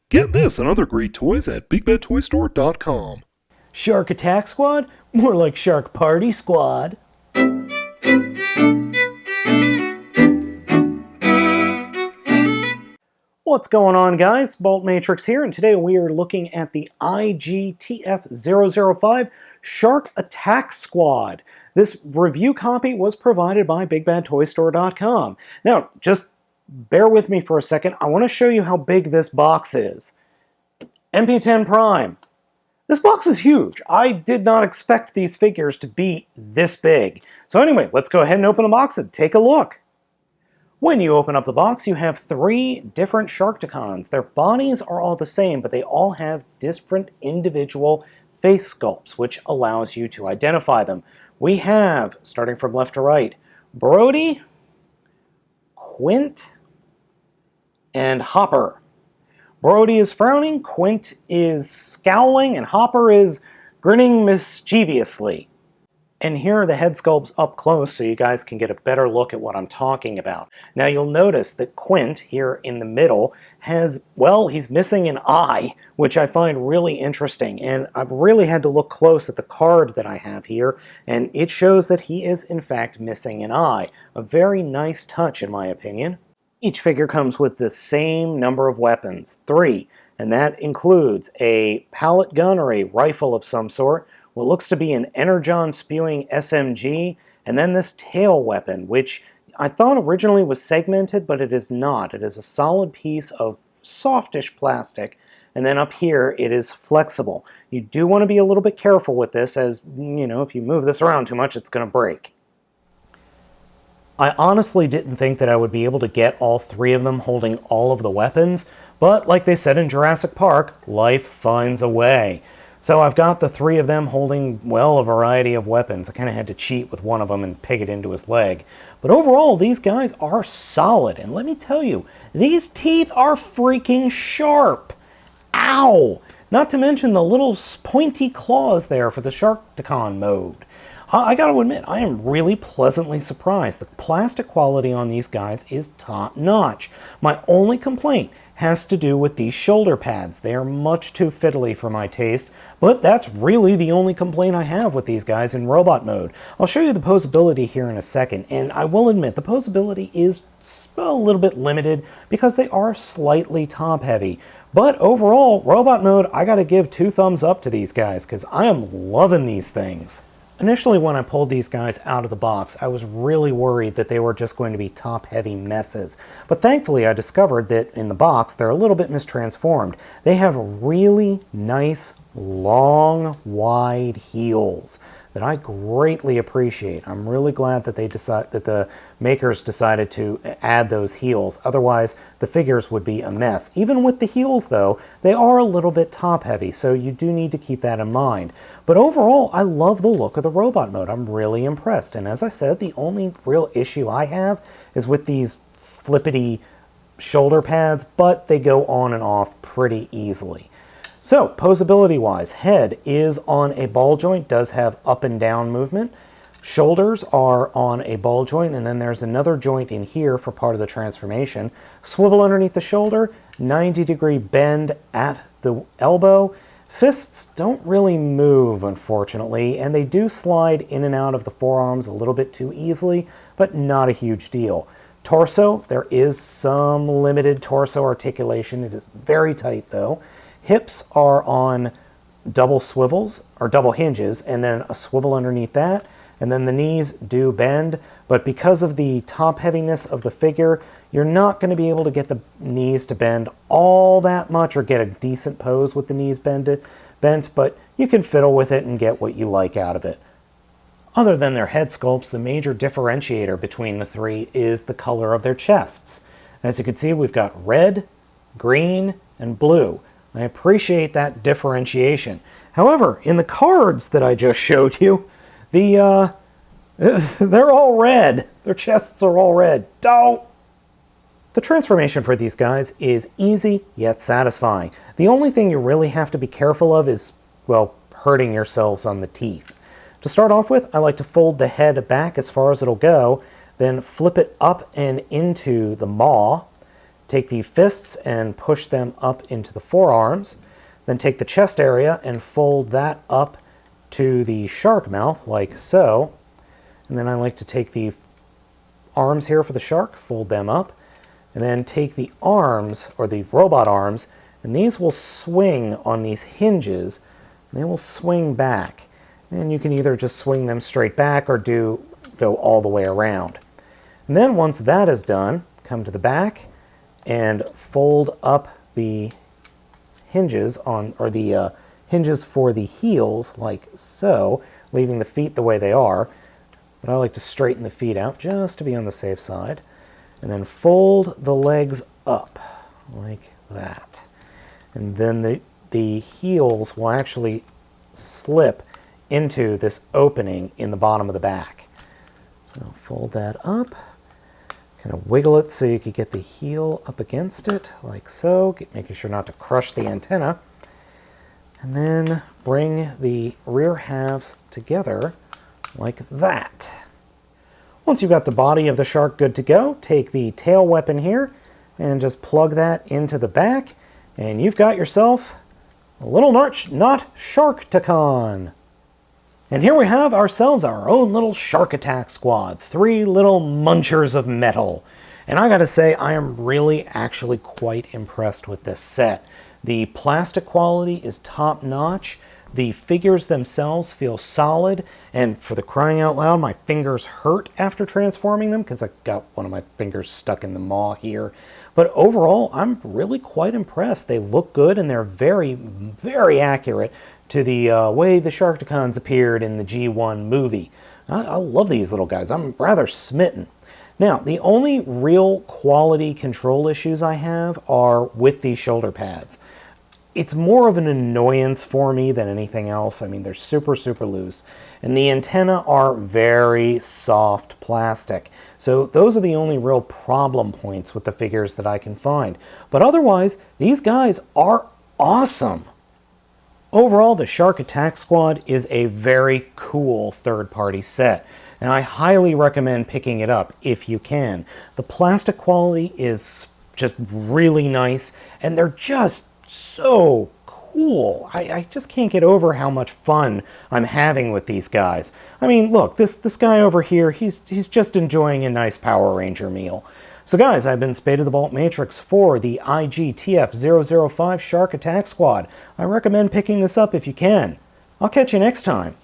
Get this and other great toys at BigBadToyStore.com. Shark Attack Squad? More like Shark Party Squad. What's going on, guys? Baltmatrix here, and today we are looking at the IG-TF005 Shark Attack Squad. This review copy was provided by BigBadToyStore.com. Now, just bear with me for a second. I want to show you how big this box is. MP10 Prime. This box is huge. I did not expect these figures to be this big. So anyway, let's go ahead and open the box and take a look. When you open up the box, you have 3 different Sharkticons. Their bodies are all the same, but they all have different individual face sculpts, which allows you to identify them. We have, starting from left to right, Brody, Quint, and Hopper. Brody is frowning, Quint is scowling, and Hopper is grinning mischievously. And here are the head sculpts up close so you guys can get a better look at what I'm talking about. Now you'll notice that Quint, here in the middle, has, well, he's missing an eye, which I find really interesting. And I've really had to look close at the card that I have here, and it shows that he is, in fact, missing an eye. A very nice touch, in my opinion. Each figure comes with the same number of weapons, 3, and that includes a pallet gun or a rifle of some sort, what looks to be an energon-spewing SMG, and then this tail weapon, which I thought originally was segmented, but it is not. It is a solid piece of softish plastic, and then up here it is flexible. You do want to be a little bit careful with this, as, you know, if you move this around too much, it's going to break. I honestly didn't think that I would be able to get all 3 of them holding all of the weapons, but like they said in Jurassic Park, life finds a way. So I've got the 3 of them holding, well, a variety of weapons. I kind of had to cheat with one of them and peg it into his leg. But overall, these guys are solid. And let me tell you, these teeth are freaking sharp. Ow! Not to mention the little pointy claws there for the Sharkticon mode. I gotta admit, I am really pleasantly surprised. The plastic quality on these guys is top-notch. My only complaint has to do with these shoulder pads. They are much too fiddly for my taste, but that's really the only complaint I have with these guys in robot mode. I'll show you the posability here in a second, and I will admit the posability is a little bit limited because they are slightly top-heavy. But overall, robot mode, I gotta give 2 thumbs up to these guys because I am loving these things. Initially, when I pulled these guys out of the box, I was really worried that they were just going to be top-heavy messes. But thankfully, I discovered that in the box, they're a little bit mistransformed. They have really nice, long, wide heels that I greatly appreciate. I'm really glad that the makers decided to add those heels. Otherwise, the figures would be a mess. Even with the heels, though, they are a little bit top-heavy, so you do need to keep that in mind. But overall, I love the look of the robot mode. I'm really impressed. And as I said, the only real issue I have is with these flippity shoulder pads, but they go on and off pretty easily. So, posability-wise, head is on a ball joint, does have up and down movement. Shoulders are on a ball joint, and then there's another joint in here for part of the transformation. Swivel underneath the shoulder, 90-degree bend at the elbow. Fists don't really move, unfortunately, and they do slide in and out of the forearms a little bit too easily, but not a huge deal. Torso, there is some limited torso articulation. It is very tight, though. Hips are on double swivels, or double hinges, and then a swivel underneath that. And then the knees do bend, but because of the top heaviness of the figure, you're not going to be able to get the knees to bend all that much or get a decent pose with the knees bent, but you can fiddle with it and get what you like out of it. Other than their head sculpts, the major differentiator between the 3 is the color of their chests. As you can see, we've got red, green, and blue. I appreciate that differentiation. However, in the cards that I just showed you, they're all red. Their chests are all red. Don't! The transformation for these guys is easy yet satisfying. The only thing you really have to be careful of is, well, hurting yourselves on the teeth. To start off with, I like to fold the head back as far as it'll go, then flip it up and into the maw, Take the fists and push them up into the forearms. Then take the chest area and fold that up to the shark mouth, like so. And then I like to take the arms here for the shark, fold them up, and then take the arms, or the robot arms, and these will swing on these hinges, and they will swing back. And you can either just swing them straight back or go all the way around. And then once that is done, come to the back and fold up the hinges hinges for the heels, like so, leaving the feet the way they are. But I like to straighten the feet out just to be on the safe side. And then fold the legs up, like that. And then the heels will actually slip into this opening in the bottom of the back. So fold that up, kind of wiggle it so you can get the heel up against it, like so, making sure not to crush the antenna. And then bring the rear halves together like that. Once you've got the body of the shark good to go, take the tail weapon here and just plug that into the back, and you've got yourself a little not Sharktacon. And here we have ourselves our own little shark attack squad, 3 little munchers of metal. And I gotta say, I am really actually quite impressed with this set. The plastic quality is top notch. The figures themselves feel solid, and for the crying out loud, my fingers hurt after transforming them because I got one of my fingers stuck in the maw here. But overall, I'm really quite impressed. They look good, and they're very, very accurate to the way the Sharktacons appeared in the G1 movie. I love these little guys. I'm rather smitten. Now, the only real quality control issues I have are with these shoulder pads. It's more of an annoyance for me than anything else. I mean, they're super, super loose. And the antennae are very soft plastic. So those are the only real problem points with the figures that I can find. But otherwise, these guys are awesome. Overall, the Shark Attack Squad is a very cool third-party set, and I highly recommend picking it up if you can. The plastic quality is just really nice, and they're just so cool. I just can't get over how much fun I'm having with these guys. I mean, look, this guy over here, he's just enjoying a nice Power Ranger meal. So guys, I've been Spade of the Baltmatrix for the IG-TF005 Shark Attack Squad. I recommend picking this up if you can. I'll catch you next time.